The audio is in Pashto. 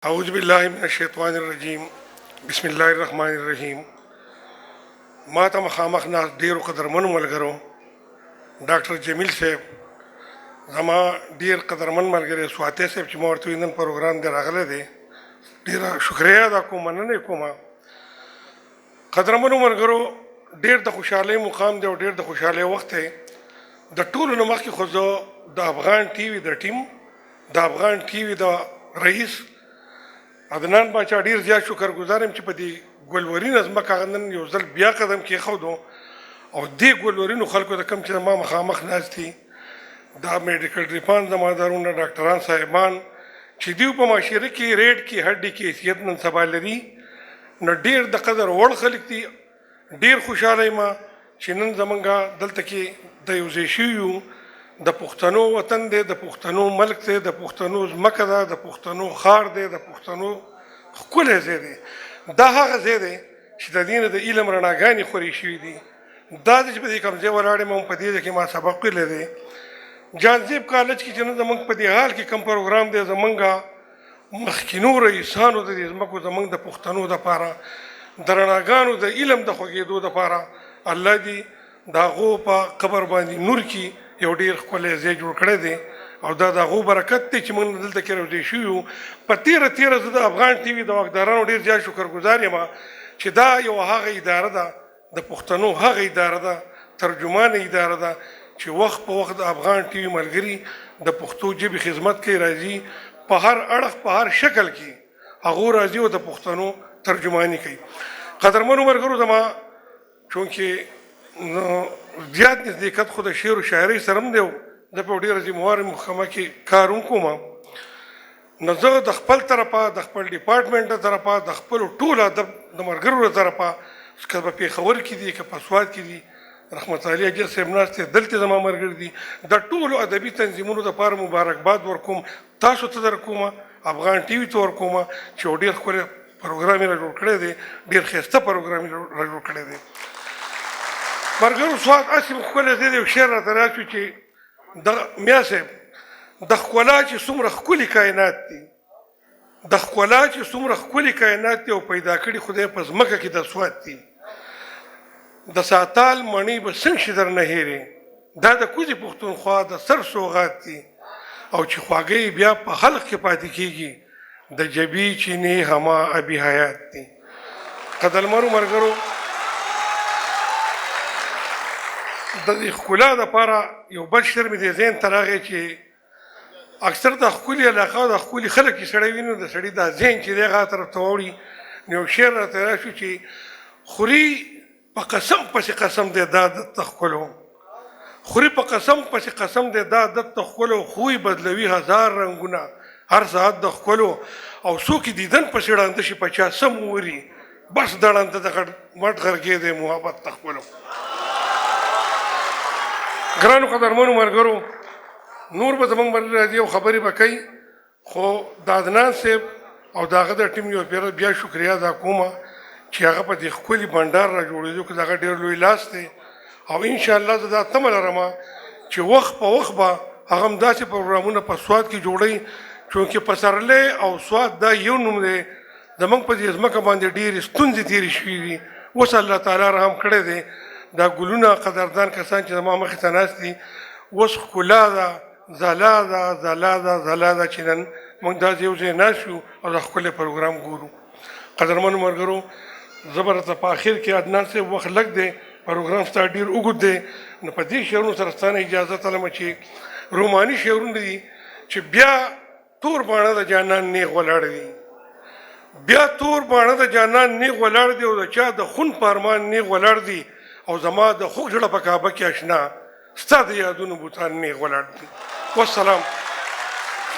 أعوذ بالله من الشیطان الرجیم بسم الله الرحمن الرحیم. ما ته مخامخ ناست ډیرو قدرمنو ملګرو ډاکټر جمیل صاحب، زما ډیر قدرمن ملګری سواتی صاحب چې ما ورته نن پروګرام دی راغلی دی، ډیره شکریه ادا کوم، مننه کوم. قدرمنو ملګرو، ډیر د خوشحالۍ مقام دی او ډیر د خوشحالۍ وخت دی. د ټولو نه مخکې خو زه د افغان ټي وي د ټیم، د افغان ټي وي د رئیس عدنان باچا ډیر زیات شکرګزار یم چې په دې ګلورین ځمکه نن یو ځل بیا قدم کېښودو او دې ګلورینو خلکو ته کوم چې ما مخامخ ناست دي، دا میډیکل ریفان زمادارونه ډاکټران صاحبان چې دوی په معاشره کې ریټ کې هډې کې حیثیت نن سبا لري، نو ډیر د قدر وړ خلک دي. ډیر خوشحاله یم چې نن زمونږ دلته کې د یو ځای شوي یو، د پښتنو وطن دی، د پښتنو ملک دی، د پښتنو ځمکه ده، د پښتنو ښار دی، د پښتنو ښکلی ځای دی. دا هغه ځای دی چې د دې نه د علم رڼاګانې خورې شوي دي. دا دی چې په دې کوم ځای ولاړ یم، په دې ځای کې ما سبق ویلی دی. جانزیب کالج کې چې نن زموږ په دې حال کې کوم پروګرام دی، زموږ مخکینو رئیسانو د دې ځمکو زموږ د پښتنو دپاره د رڼاګانو د علم د خوږېدو دپاره الله دې د هغو په قبر باندې نور کړي. یو ډیر ښکلی ځای جوړ کړی دی او دا د هغو برکت دی چې موږ دلته کې راوځای شوي یو. په تیره زه د افغان ټي وي د واکدارانو ډېر زیات شکرګزار یم چې دا یو هغه اداره ده، د پښتنو هغه اداره ده، ترجمانه اداره ده چې وخت په وخت د افغان ټي وي ملګري د پښتو ژبې خدمت کوي، راځي په هر اړخ په هر شکل کې هغو راځي او د پښتنو ترجماني کوي. قدرمنو ملګرو، زما چونکې زیات نزدېکت خو د شعر و شاعرۍ سره هم دی، زه په ډېره ذمهواره محکمه کې کار هم کوم، نو زه د خپل طرفه، د خپل ډپارټمنټ د طرفه، د خپلو ټولو ادب د ملګرو له طرفه، که په پېښور کې دي که په سوات کې دي، رحمت الله اجل صاحب ناست دی، دلته زما ملګري دي، د ټولو ادبي تنظیمونو دپاره مبارکباد ورکوم. تاسو ته در کومه، افغان ټي وي ته ورکومه چې یو ډېر ښکلی پروګرام یې را جوړ کړی دی، ډېر ښایسته پروګرام یې را جوړ کړی دی. ملګرو، سوات هسې ښکلی ځای دی. یو شعر راته راسو چې د میا صاحب د ښکلا چې څومره ښکلي کائنات دي، د ښکلا چې څومره ښکلي کائنات دي او پیدا کړي خدای په ځمکه کې د سوات دي، د ساتال مڼۍ به څنګه شي در نه هېرې، دا د کوزې پښتونخوا د سر سوغات دي، او چې خواږه بیا په خلق کې پاتې کېږي، د جبي چینې هما ابي حیات دي. قدرمنو ملګرو، د دې ښکلا دپاره یو بل شعر مې دې ذهن ته راغی چې اکثر د ښکلي علاقه او د ښکلي خلک چې سړی ویني، د سړي دا ذهن چې دی هغه طرف ته واوړي. نو یو شعر راته راشو چې خوري په قسم پسې قسم دی دا عادت ته ښکلو، خوري په قسم پسې قسم دی دا عادت ته ښکلو، خوی بدلوي هزار رنګونه هر ساعت د ښکلو، او څوک یې دیدن پسې ړانده شي په چا سم ووري، بس د ړانده د مټ غرګې دی محبت ته ښکلو. ګرانو قدرمنو ملګرو، نور به زموږ ملګري راځي او خبرې به کوي، خو د عدنان صاحب او د هغه د ټیم یو بیا شکریه ادا کومه چې هغه په دې ښکلي بنډار را جوړېدو کې د هغه ډېر لوی لاس دی. او انشاءالله زه دا تمه لرم چې وخت په وخت به هغه هم داسې پروګرامونه په سوات کې جوړوي، چونکې پسرلی او سوات دا یو نوم دی. زموږ په دې ځمکه باندې ډېرې ستونزې تېرې شوي دي، اوس الله تعالی رحم کړی دی. دا ګلونه قدردان کسان چې زما مخې ته ناست دي، اوس ښکلا ده، ځلا ده، ځلا ده، ځلا ده چې نن موږ داسې یو ځای ناست یو او دا ښکلی پروګرام ګورو. قدرمنو ملګرو، زه به راته په اخر کې عدنان صاحب وخت لږ دی، پروګرام ستا ډېر اوږد دی، نو په دې شعرونو سره ستا نه اجازه تلمه چې روماني شعرونه دي چې بیا تور باڼه د جانان نیغ ولاړ دي، بیا تور باڼه د جانان نیغ ولاړ دي، او د چا د خون په ارمان نیغ ولاړ دي، او زما د خوږ زړه په کعبه کې اشنا ستا د یادونو بوتان نیغ ولاړ دي. والسلام.